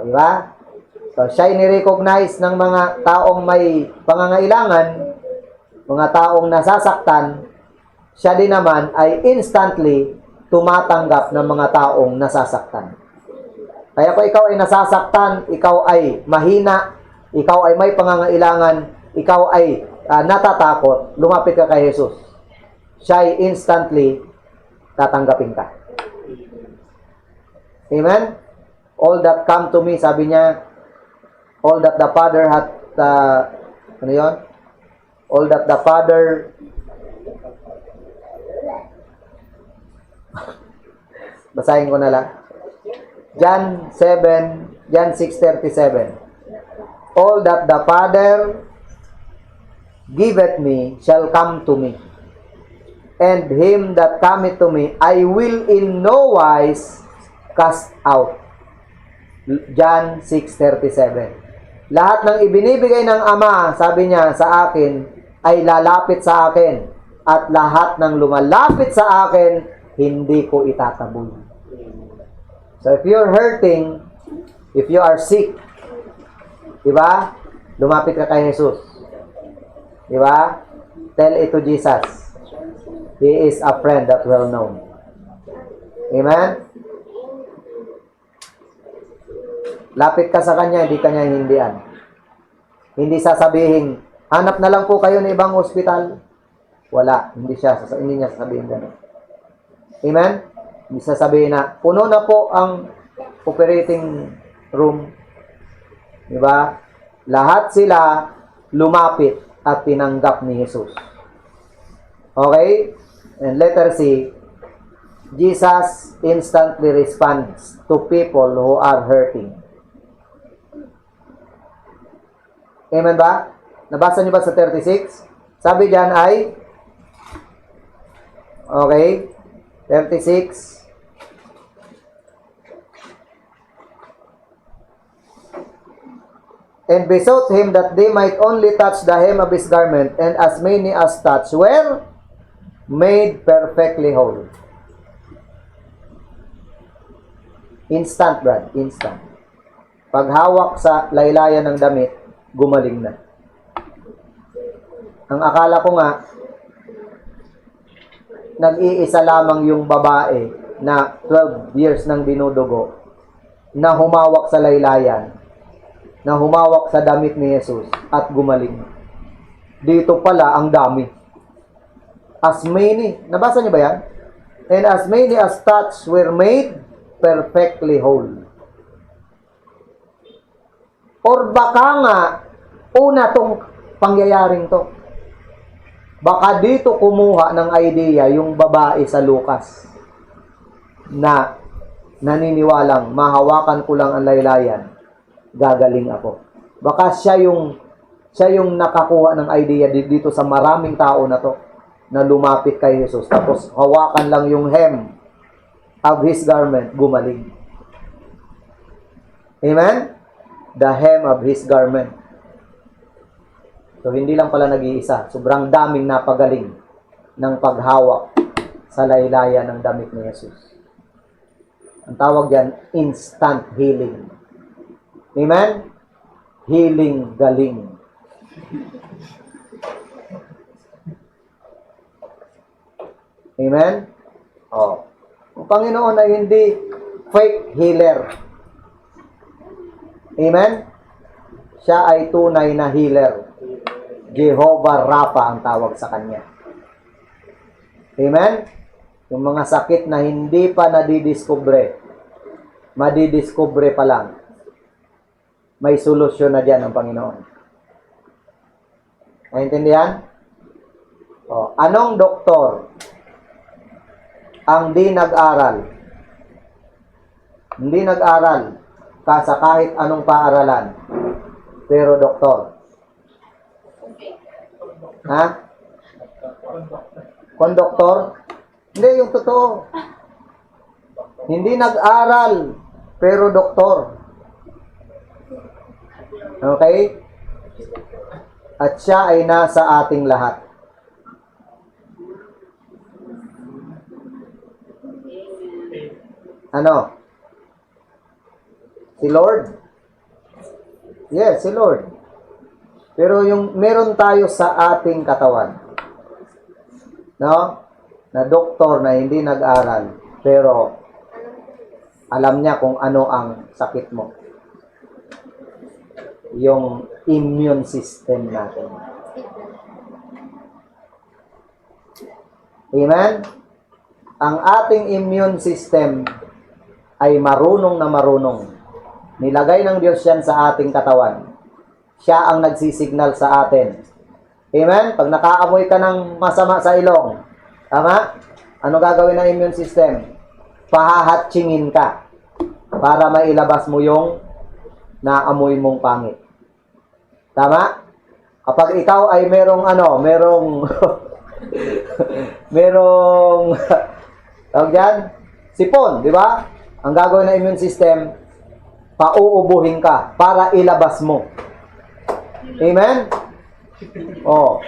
Diba? So, siya'y ni-recognize ng mga taong may pangangailangan, mga taong nasasaktan, siya din naman ay instantly tumatanggap ng mga taong nasasaktan. Kaya kung ikaw ay nasasaktan, ikaw ay mahina, ikaw ay may pangangailangan, ikaw ay natatakot, lumapit ka kay Jesus. Siya ay instantly tatanggapin ka. Amen? All that come to me, sabi niya, all that the Father hath, ano yun? All that the Father basahin ko na lang. John 6:37. All that the Father giveth me shall come to me, and him that cometh to me I will in no wise cast out. John 6:37. Lahat ng ibinibigay ng Ama, sabi niya, sa akin, ay lalapit sa akin. At lahat ng lumalapit sa akin, hindi ko itataboy. So if you're hurting, if you are sick, diba? Lumapit ka kay Jesus. Diba? Tell it to Jesus. He is a friend that well known. Amen? Lapit ka sa Kanya, hindi Kanya hindian. Hindi sasabihin, hanap na lang po kayo ng ibang ospital. Wala. Hindi niya sasabihin gano'n. Amen? Hindi sasabihin na, puno na po ang operating room. Diba? Lahat sila lumapit at tinanggap ni Jesus. Okay? And letter C, Jesus instantly responds to people who are hurting. Amen ba? Nabasa niyo ba sa 36? Sabi diyan ay, okay, 36, and besought him that they might only touch the hem of his garment, and as many as touched were made perfectly whole. Instant, Brad. Instant. Paghawak sa laylayan ng damit, gumaling na. Ang akala ko nga, nag-iisa lamang yung babae na 12 years nang dinudugo, na humawak sa laylayan, na humawak sa damit ni Jesus at gumaling. Dito pala ang dami. As many, nabasa niyo ba yan? And as many as touched were made perfectly whole. Or baka nga, una tong pangyayaring to. Baka dito kumuha ng idea yung babae sa Lucas na naniniwalang mahawakan ko lang ang laylayan, gagaling ako. Baka siya yung nakakuha ng idea dito sa maraming tao na to, na lumapit kay Jesus, tapos hawakan lang yung hem of his garment, gumaling. Amen? The hem of his garment. So, hindi lang pala nag-iisa. Sobrang daming napagaling ng paghawak sa laylayan ng damit ni Jesus. Ang tawag yan, instant healing. Amen? Healing galing. Amen? Oh. Ang Panginoon ay hindi fake healer. Amen? Siya ay tunay na healer. Jehovah Rapha ang tawag sa Kanya. Amen? Yung mga sakit na hindi pa nadidiskubre, madidiskubre pa lang, may solusyon na dyan ang Panginoon. Naintindihan? O, anong doktor ang di nag-aral? Hindi nag-aral sa kahit anong paaralan, pero doktor. Ha? Konduktor? Hindi, yung totoo. Hindi nag-aral, pero doktor. Okay? At siya ay nasa ating lahat. Ano? Si Lord? Yes, si Lord. Pero yung meron tayo sa ating katawan, no? Na doktor na hindi nag-aral, pero alam niya kung ano ang sakit mo. Yung immune system natin. Amen? Ang ating immune system ay marunong na marunong. Nilagay ng Diyos yan sa ating katawan. Siya ang nagsisignal sa atin. Amen? Pag nakaamoy ka ng masama sa ilong, tama? Ano gagawin ng immune system? Pahahatsingin ka para mailabas mo yung naamoy mong pangit. Tama? Kapag ikaw ay merong merong tawag dyan, sipon, di ba? Ang gagawin ng immune system, pauubuhin ka para ilabas mo. Amen? Oh.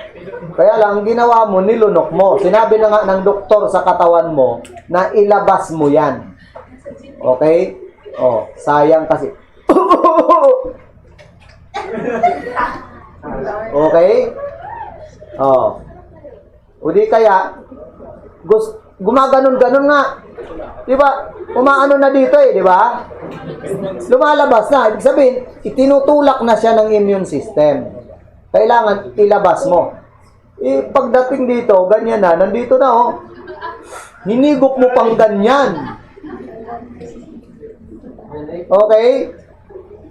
Kaya lang, ginawa mo, nilunok mo. Sinabi na nga ng doktor sa katawan mo na ilabas mo yan. Okay? Oh, sayang kasi. Okay? Oh. O di kaya, gumaganon-ganon nga. Di ba? Umaano na dito di ba? Lumalabas na. Ibig sabihin, itinutulak na siya ng immune system. Kailangan ilabas mo. Pagdating dito, ganyan na. Nandito na Hinigop mo pang ganyan. Okay?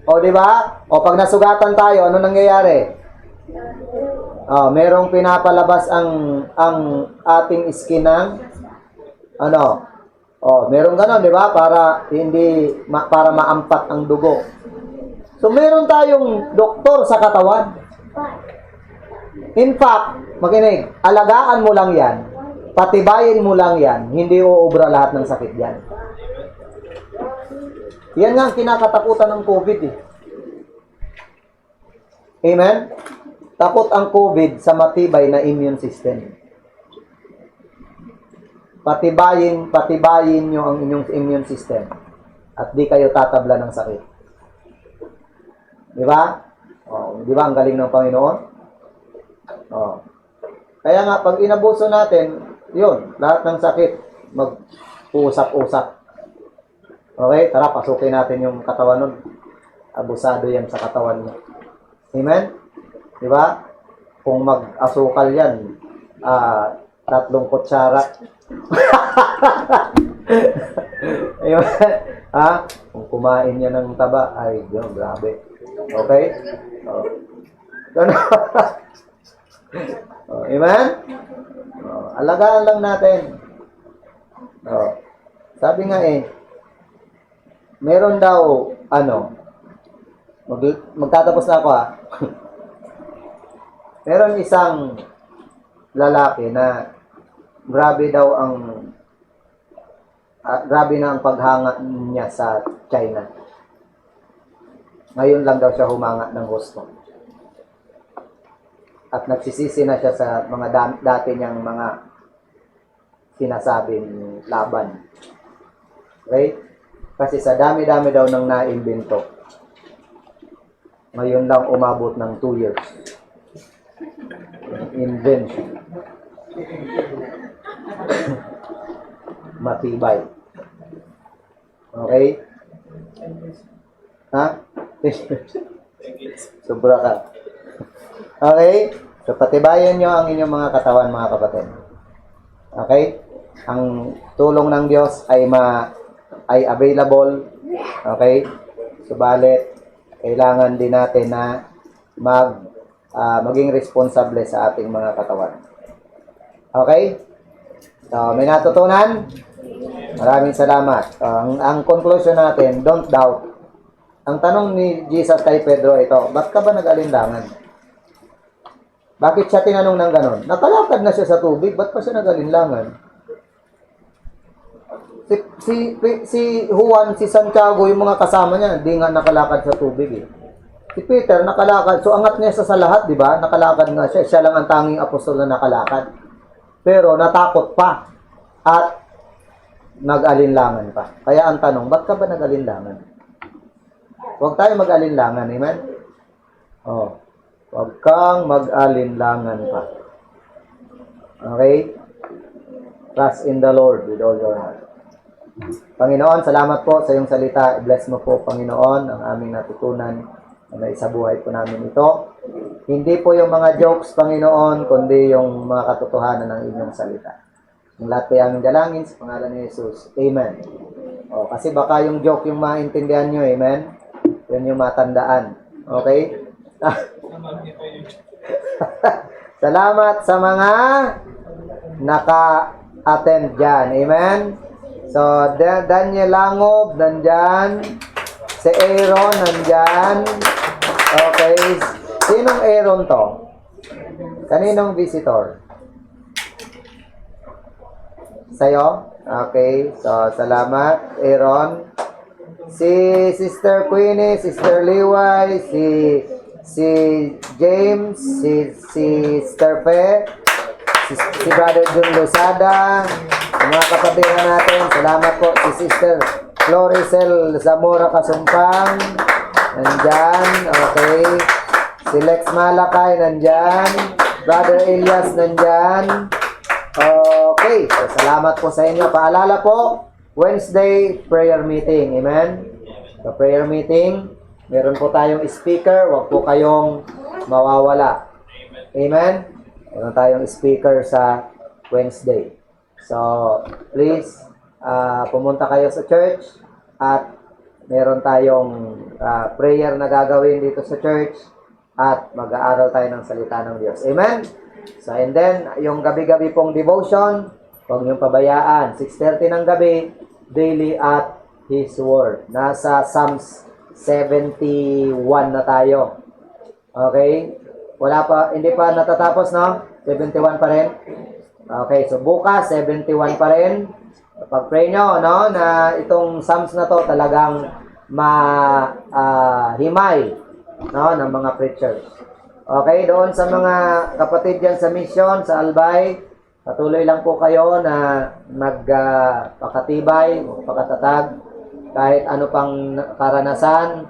O, di ba? O, pag nasugatan tayo, ano nangyayari? Merong pinapalabas ang ating skin ng merong gano'n, di ba? Para para maampat ang dugo. So, meron tayong doktor sa katawan. In fact, makinig, alagaan mo lang yan, patibayin mo lang yan, hindi uubra lahat ng sakit yan. Yan nga ang kinakatakutan ng COVID Amen? Takot ang COVID sa matibay na immune system. Patibayin nyo ang inyong immune system at di kayo tatabla ng sakit. Di ba? Di ba ang galing ng Panginoon? Kaya nga, pag inabuso natin, yun, lahat ng sakit, mag-usap-usap. Okay? Tara, pasukin natin yung katawan nun. Abusado yan sa katawan mo. Amen? Di ba? Kung mag-asukal yan, 3 kutsara. Kung kumain yan ng taba, ay, yun, grabe. Okay? Amen? Alagaan lang natin. Sabi nga meron daw, magtatapos na ako Meron isang lalaki na grabe na ang paghanga niya sa China. Ngayon lang daw siya humanga ng gusto. At nagsisisi na siya sa mga dati niyang mga sinasabing laban. Okay? Kasi sa dami-dami daw nang naimbento, ngayon lang umabot ng 2 years. Invention. Matibay. Okay? Sobra ka. Okay? So, patibayan nyo ang inyong mga katawan, mga kapatid. Okay? Ang tulong ng Diyos ay available. Okay? Subalit, kailangan din natin na maging responsable sa ating mga katawan. Okay? So, may natutunan? Maraming salamat. Ang conclusion natin, don't doubt. Ang tanong ni Jesus kay Pedro ito, ba't ka ba nag-alinlangan? Bakit siya tinanong ng ganon? Nakalakad na siya sa tubig, ba't pa siya nag-alinlangan? Si Juan, si Santiago, yung mga kasama niya, hindi nga nakalakad sa tubig Si Peter, nakalakad. So, angat niya sa lahat, di ba? Nakalakad nga siya. Siya lang ang tanging apostol na nakalakad. Pero, natakot pa. At, nag-alinlangan pa. Kaya ang tanong, ba't ka ba nag-alinlangan? Huwag tayo mag-alinlangan. Amen? Huwag kang mag-alinlangan pa. Okay? Trust in the Lord with all your heart. Panginoon, salamat po sa iyong salita. Bless mo po, Panginoon, ang aming natutunan na isabuhay po namin ito. Hindi po yung mga jokes, Panginoon, kundi yung mga katotohanan ng inyong salita. Ang lahat po yung aming dalangin sa pangalan ni Jesus. Amen. Kasi baka yung joke yung maintindihan nyo, amen? Yun yung matandaan. Okay? Salamat sa mga naka-attend dyan. Amen? So, Daniel Langob, nandyan. Si Aaron, nandyan. Okay. Sinong Aaron to? Kaninong visitor? Sa'yo? Okay. So, salamat, Aaron. Si Sister Queenie, Sister Liway, si James, si Sister Fe, si Brother Jun Losada, mga kapatiran natin, salamat po. Si Sister Floricel Zamora Kasumpang, nandyan, okay. Si Lex Malakay, nandyan. Brother Elias, nandyan. Okay, so salamat po sa inyo. Paalala po, Wednesday prayer meeting, amen? So prayer meeting, meron po tayong speaker, wag po kayong mawawala. Amen? Meron tayong speaker sa Wednesday. So, please, pumunta kayo sa church at meron tayong prayer na gagawin dito sa church at mag-aaral tayo ng salita ng Diyos. Amen? So, and then, yung gabi-gabi pong devotion, huwag niyong pabayaan. 6:30 ng gabi, daily at His Word. Nasa Psalms 71 na tayo. Okay? Hindi pa natatapos, no? 71 pa rin. Okay, so bukas, 71 pa rin. Pag-pray nyo, no, na itong Psalms na to talagang himay, no, ng mga preachers. Okay, doon sa mga kapatid dyan sa mission, sa Albay, patuloy lang po kayo na magpakatibay, magpakatatag, kahit ano pang karanasan,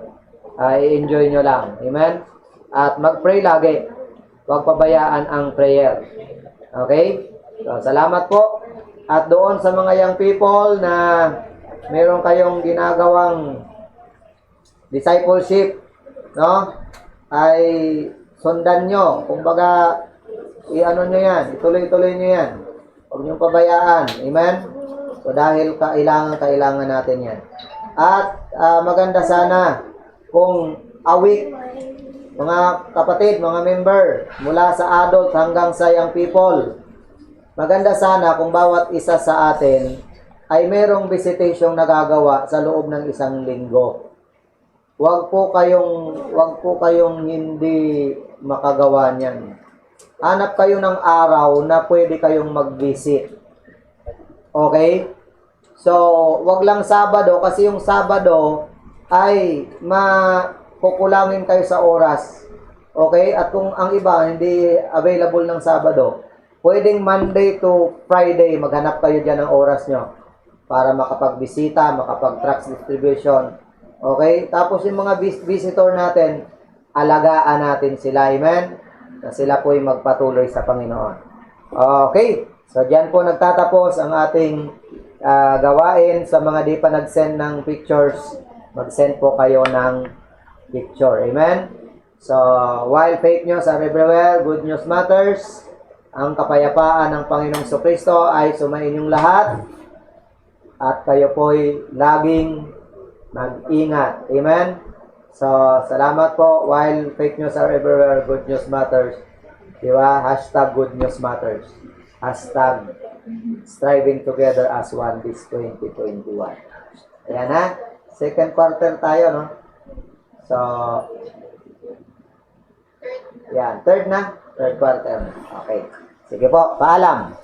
i-enjoy nyo lang. Amen? At mag-pray lagi. Huwag pabayaan ang prayer. Okay? So, salamat po. At doon sa mga young people na meron kayong ginagawang discipleship, no? Ay sundan nyo. Kumbaga, i-ano nyo yan. Ituloy-tuloy nyo yan. Huwag nyo pabayaan. Amen? So, dahil kailangan natin yan. At maganda sana kung a week, mga kapatid, mga member, mula sa adult hanggang sa young people, maganda sana kung bawat isa sa atin ay merong visitation na gagawa sa loob ng isang linggo. Huwag po kayong hindi makagawa niyan. Hanap kayo ng araw na pwede kayong mag-visit. Okay? So, wag lang Sabado kasi yung Sabado ay kukulangin kayo sa oras. Okay? At kung ang iba hindi available ng Sabado, pwedeng Monday to Friday maghanap kayo dyan ng oras nyo para makapagbisita, makapag-tracts distribution. Okay? Tapos yung mga visitor natin, alagaan natin sila. Amen? Na sila po'y magpatuloy sa Panginoon. Okay. So, dyan po nagtatapos ang ating gawain. Sa mga di pa nag-send ng pictures, mag-send po kayo ng picture. Amen? So, while fake news are everywhere, good news matters. Ang kapayapaan ng Panginoong Kristo ay sumainyong lahat. At kayo po'y laging mag-ingat. Amen? So, salamat po. While fake news are everywhere, good news matters. Diba? Hashtag good news matters. Hashtag striving together as one this 2021. Ayan ha. Second quarter tayo, no? So, yan. Third na? Third quarter. Okay. Sige po. Paalam.